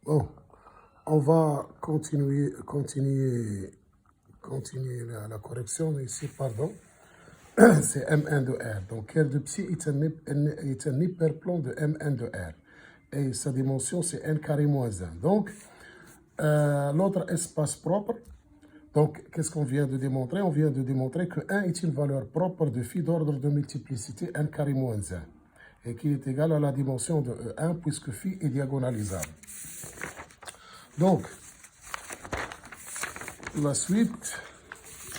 Bon, on va continuer la correction ici, pardon. C'est M1 de R. Donc, R de psi est un hyperplan de M1 de R. Et sa dimension, c'est n carré moins 1. Donc, l'autre espace propre, donc, qu'est-ce qu'on vient de démontrer? On vient de démontrer que 1 est une valeur propre de phi d'ordre de multiplicité n carré moins 1, et qui est égale à la dimension de E1, puisque phi est diagonalisable. Donc, la suite,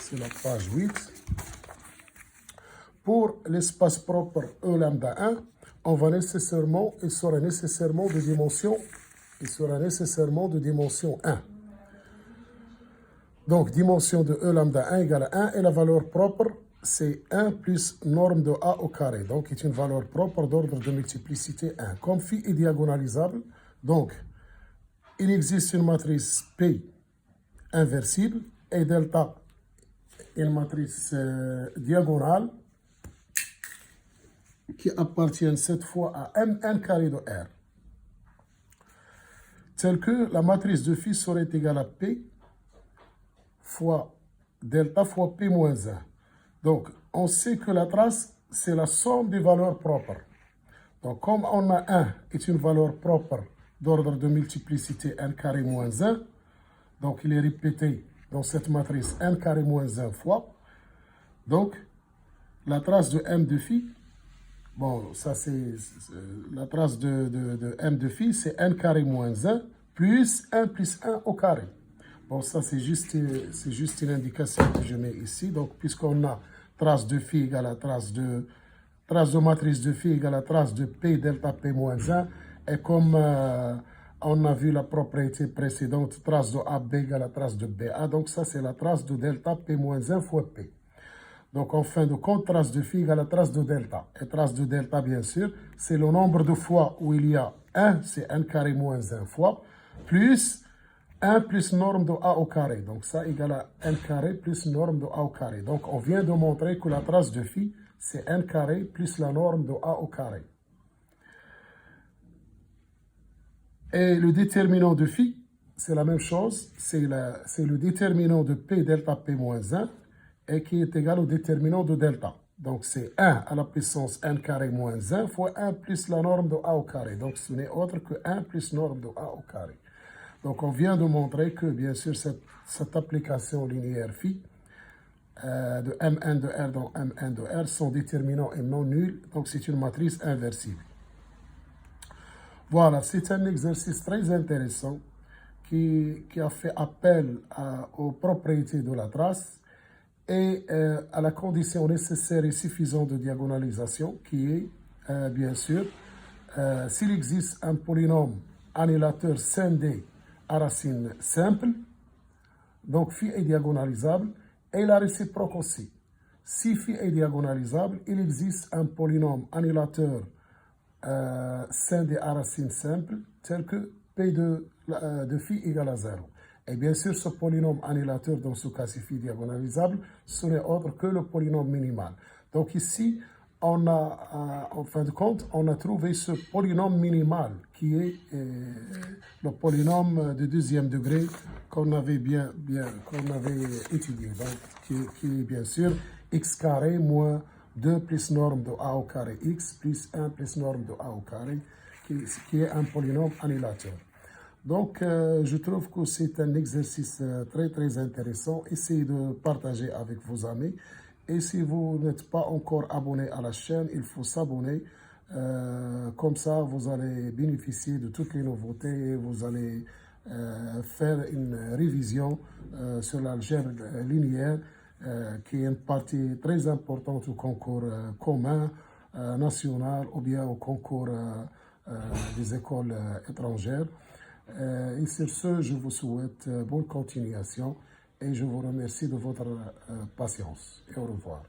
c'est la page 8. Pour l'espace propre E lambda 1, on va nécessairement, il sera nécessairement de dimension 1. Donc, dimension de E lambda 1 égale à 1, et la valeur propre, c'est 1 plus norme de A au carré. Donc, c'est une valeur propre d'ordre de multiplicité 1. Comme phi est diagonalisable, donc, il existe une matrice P inversible et delta, une matrice diagonale qui appartient cette fois à Mn carré de R, telle que la matrice de phi serait égale à P fois delta fois P moins 1. Donc, on sait que la trace, c'est la somme des valeurs propres. Donc, comme on a 1 est une valeur propre d'ordre de multiplicité n carré moins 1, donc il est répété dans cette matrice n carré moins 1 fois. Donc, la trace de m de phi, bon, ça c'est la trace de m de phi, c'est n carré moins 1 plus 1 plus 1 au carré. Bon, ça c'est juste une indication que je mets ici. Donc, puisqu'on a trace de phi égale à trace de matrice de phi égale à trace de P delta P moins 1, et comme on a vu la propriété précédente, trace de AB égale à trace de BA, donc ça c'est la trace de delta P moins 1 fois P. Donc en fin de compte, trace de phi égale à trace de delta. Et trace de delta, bien sûr, c'est le nombre de fois où il y a 1, c'est n carré moins 1 fois, plus 1 plus norme de A au carré. Donc ça égale à n carré plus norme de A au carré. Donc on vient de montrer que la trace de phi, c'est n carré plus la norme de A au carré. Et le déterminant de phi, c'est la même chose. C'est le déterminant de P delta P moins 1 et qui est égal au déterminant de delta. Donc c'est 1 à la puissance n carré moins 1 fois 1 plus la norme de A au carré. Donc ce n'est autre que 1 plus norme de A au carré. Donc on vient de montrer que bien sûr cette application linéaire phi de M1 de R dans M1 de R, son déterminant est non nul, donc c'est une matrice inversible. Voilà, c'est un exercice très intéressant qui a fait appel aux propriétés de la trace et à la condition nécessaire et suffisante de diagonalisation qui est, bien sûr, s'il existe un polynôme annihilateur scindé à racine simple, donc phi est diagonalisable, et la réciproque aussi. Si phi est diagonalisable, il existe un polynôme annihilateur scindé à racine simple, tel que P de phi égale à 0. Et bien sûr, ce polynôme annihilateur, dans ce cas, si phi diagonalisable, ce n'est autre que le polynôme minimal. Donc ici, on a, en fin de compte, on a trouvé ce polynôme minimal qui est le polynôme de deuxième degré qu'on avait étudié. Donc, qui est bien sûr x carré moins 2 plus norme de A au carré x plus 1 plus norme de A au carré, qui est un polynôme annihilateur. Donc, je trouve que c'est un exercice très, très intéressant. Essayez de partager avec vos amis. Et si vous n'êtes pas encore abonné à la chaîne, il faut s'abonner. Comme ça, vous allez bénéficier de toutes les nouveautés et vous allez faire une révision sur l'algèbre linéaire, qui est une partie très importante au concours commun national ou bien au concours des écoles étrangères. Et sur ce, je vous souhaite bonne continuation et je vous remercie de votre patience. Et au revoir.